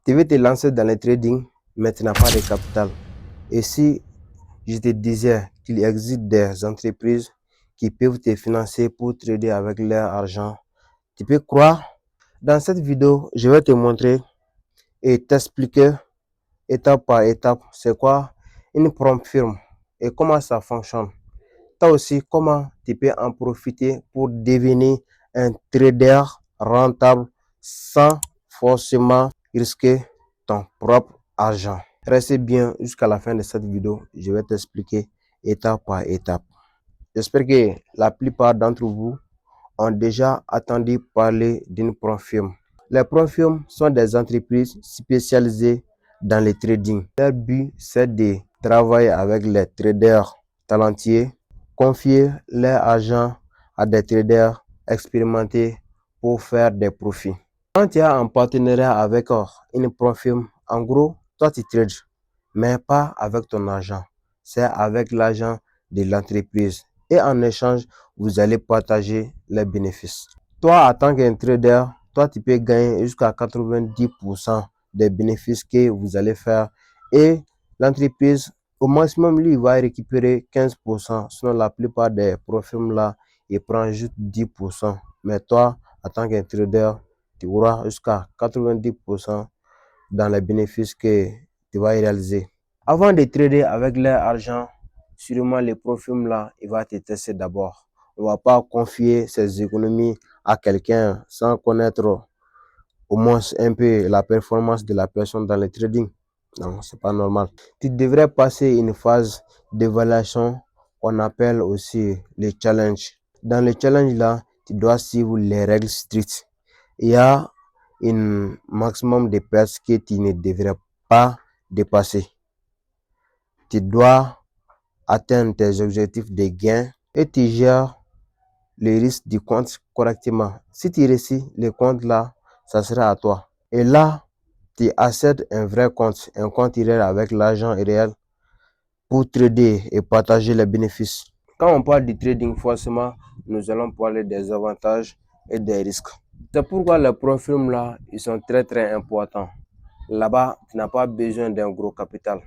Tu veux te lancer dans le trading, mais tu n'as pas de capital. Et si je te disais qu'il existe des entreprises qui peuvent te financer pour trader avec leur argent, tu peux croire? Dans cette vidéo, je vais te montrer et t'expliquer étape par étape c'est quoi une prompt firme et comment ça fonctionne. Toi aussi, comment tu peux en profiter pour devenir un trader rentable sans forcément risquer ton propre argent. Reste bien jusqu'à la fin de cette vidéo. Je vais t'expliquer étape par étape. J'espère que la plupart d'entre vous ont déjà entendu parler d'une prompt firme. Les prompt firmes sont des entreprises spécialisées dans le trading. Leur but, c'est de travailler avec les traders talentueux, confier leur argent à des traders expérimentés pour faire des profits. Quand tu es en partenariat avec une prompt firme, en gros, toi tu trades, mais pas avec ton argent. C'est avec l'argent de l'entreprise. Et en échange, vous allez partager les bénéfices. Toi, en tant qu'un trader, toi, tu peux gagner jusqu'à 90% des bénéfices que vous allez faire. Et l'entreprise, au maximum, lui, il va récupérer 15%. Sinon, la plupart des profits là, il prend juste 10%. Mais toi, en tant qu'un trader, tu auras jusqu'à 90% dans les bénéfices que tu vas réaliser. Avant de trader avec leur argent, sûrement les profits là, il va te tester d'abord. On ne va pas confier ses économies à quelqu'un sans connaître au moins un peu la performance de la personne dans le trading. Non, c'est pas normal. Tu devrais passer une phase d'évaluation qu'on appelle aussi le challenge. Dans le challenge là, tu dois suivre les règles strictes. Il y a un maximum de pertes que tu ne devrais pas dépasser. Tu dois atteindre tes objectifs de gain et tu gères les risques du compte correctement. Si tu réussis le compte là, ça sera à toi. Et là, tu accèdes un vrai compte, un compte réel avec l'argent réel pour trader et partager les bénéfices. Quand on parle du trading, forcément, nous allons parler des avantages et des risques. C'est pourquoi les profils là, ils sont très importants. Là-bas, tu n'as pas besoin d'un gros capital.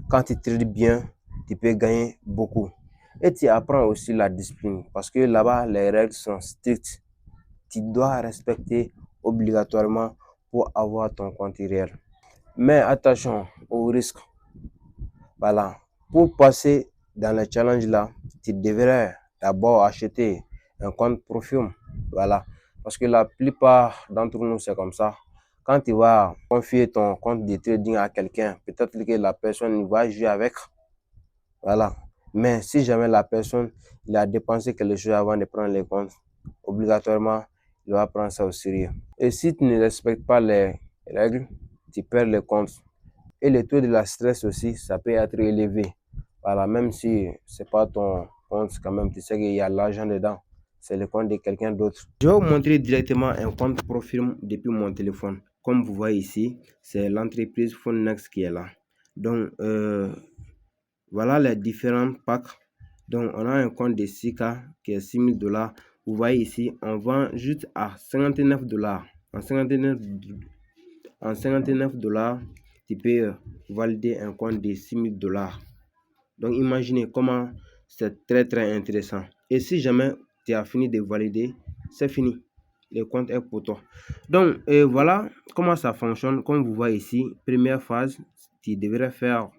Quand tu trades bien, tu peux gagner beaucoup. Et tu apprends aussi la discipline parce que là-bas, les règles sont strictes. Tu dois respecter obligatoirement pour avoir ton compte réel. Mais attention aux risques. Voilà. Pour passer dans le challenge là, tu devrais d'abord acheter un compte Profium. Voilà. Parce que la plupart d'entre nous, c'est comme ça. Quand tu vas confier ton compte de trading à quelqu'un, peut-être que la personne va jouer avec. Voilà. Mais si jamais la personne il a dépensé quelque chose avant de prendre les comptes, obligatoirement, il va prendre ça au sérieux. Et si tu ne respectes pas les règles, tu perds le compte. Et le taux de la stress aussi, ça peut être élevé. Voilà, même si c'est pas ton compte, quand même, tu sais qu'il y a l'argent dedans. C'est le compte de quelqu'un d'autre. Je vais vous montrer directement un compte Profirm depuis mon téléphone. Comme vous voyez ici, c'est l'entreprise Phonex qui est là. Donc, voilà les différents packs. Donc, on a un compte de 6K qui est 6000 $. Vous voyez ici, on vend juste à 59 $. En 59 $, tu peux valider un compte de 6000 $. Donc, imaginez comment c'est très intéressant. Et si jamais tu as fini de valider, c'est fini. Le compte est pour toi. Donc, voilà comment ça fonctionne. Comme vous voyez ici, première phase, tu devrais faire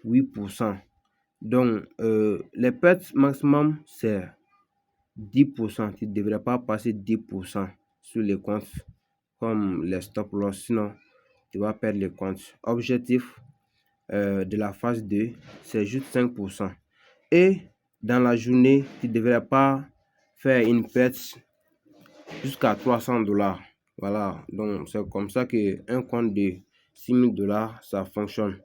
8%. Donc, les pertes maximum, c'est 10%. Tu ne devrais pas passer 10% sur les comptes comme les stop loss. Sinon, tu vas perdre les comptes. Objectif de la phase 2, c'est juste 5%. Et dans la journée, tu ne devrais pas faire une perte jusqu'à 300 $. Voilà, donc c'est comme ça qu'un compte de 6000 $, ça fonctionne.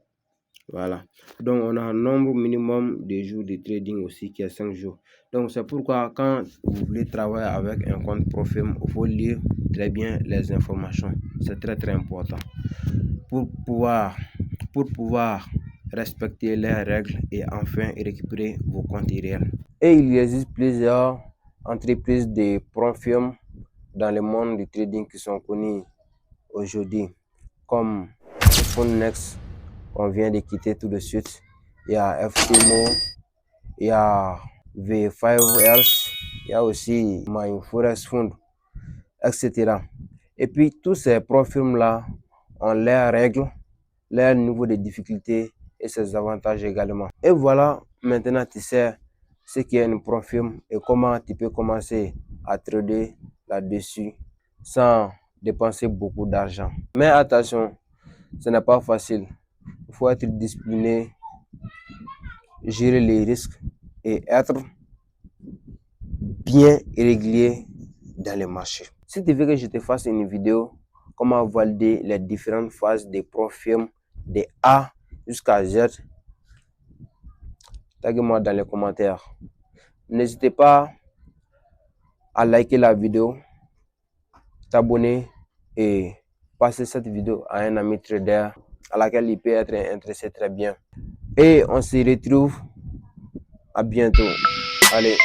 Voilà, donc on a un nombre minimum de jours de trading aussi qui est 5 jours. Donc c'est pourquoi quand vous voulez travailler avec un compte Profirm, il faut lire très bien les informations. C'est très important pour pouvoir respecter les règles et enfin récupérer vos comptes réels. Et il existe plusieurs entreprises de Profirm dans le monde du trading qui sont connues aujourd'hui, comme Funnext qu'on vient de quitter tout de suite. Il y a FTMO, il y a V5Ers, il y a aussi MindForest Fund, etc. Et puis tous ces profils-là ont leurs règles, leur niveau de difficulté et ses avantages également. Et voilà, maintenant tu sais ce qu'est une profil et comment tu peux commencer à trader là-dessus sans dépenser beaucoup d'argent. Mais attention, ce n'est pas facile. Il faut être discipliné, gérer les risques et être bien régulier dans le marché. Si tu veux que je te fasse une vidéo, comment valider les différentes phases des profils de A jusqu'à Z, taguez-moi dans les commentaires. N'hésitez pas à liker la vidéo, t'abonner et passer cette vidéo à un ami trader à laquelle il peut être intéressé très bien. Et on se retrouve à bientôt. Allez.